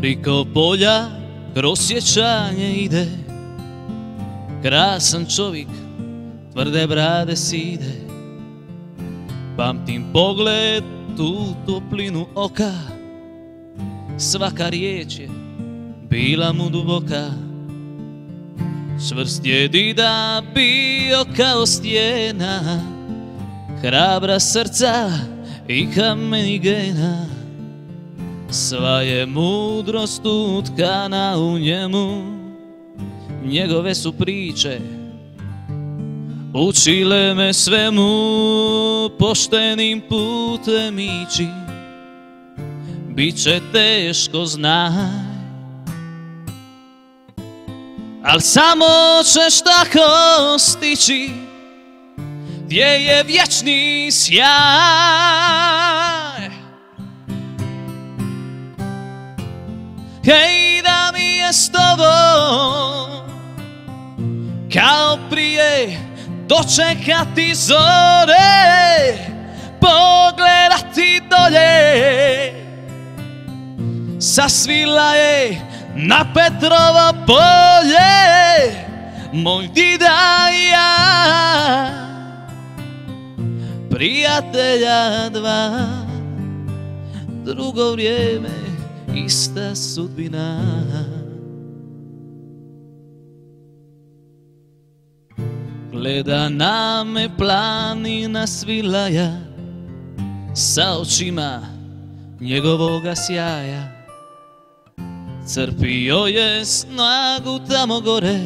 Priko polja kroz sjećanje ide krasan čovjek, tvrde brade side. Pamtim pogled, tu toplinu oka, svaka riječ je bila mu duboka. Čvrst je dida bio kao stijena, hrabra srca i kameni gena. Sva je mudrost utkana u njemu, njegove su priče učile me svemu. Poštenim putem ići biće teško, znaj, al samo ćeš tako stići gdje je vječni sjaj. Hej, da mi je s tobom kao prije dočekati zore, pogledati dolje, sasvila je na Petrovo polje moj dida i ja, prijatelja dva, drugo vrijeme, ista sudbina. Gleda na me planina Svilaja sa očima njegovoga sjaja. Crpio je snagu tamo gore,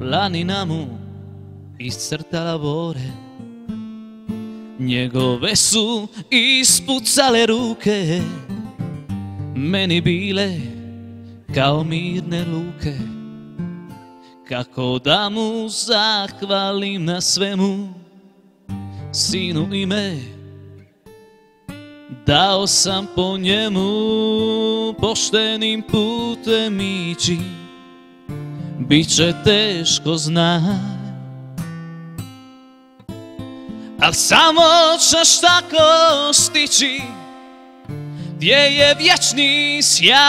planina mu iscrtala bore. Njegove su ispucale ruke, meni bile kao mirne luke. Kako da mu zahvalim na svemu, sinu ime dao sam po njemu. Poštenim putem ići biće teško, znaj, al samo ćeš tako stići gdje je vječni sjaj.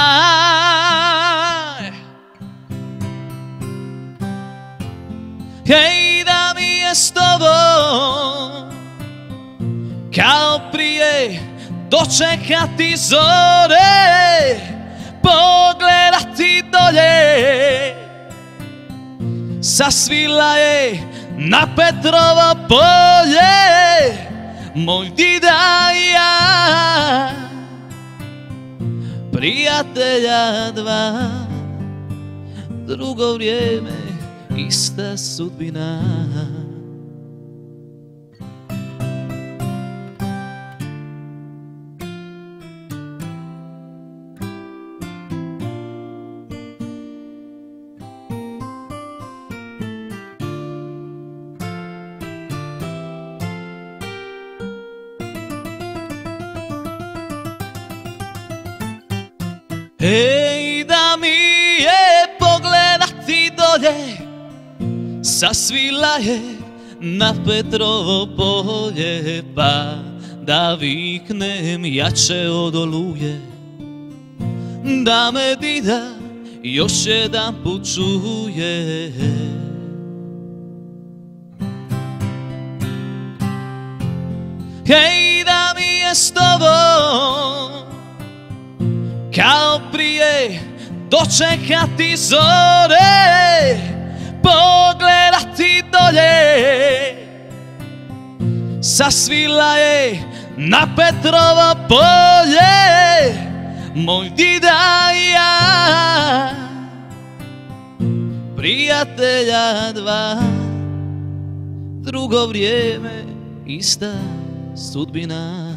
Hej, da mi je s tobom kao prije dočekati zore, pogledati dolje, sasvila je na Petrovo polje moj dida i ja, prijatelja dva, drugo vrijeme, ista sudbina. Ej, da mi je pogledati dolje, sasvila je na Petrovo polje, pa da viknem jače od oluje, da me dida još jedan put čuje. Hej, da mi je s tobom kao prije dočekati zore, pogledati dolje, sasvila je na Petrovo polje moj dida i ja, prijatelja dva, drugo vrijeme, ista sudbina.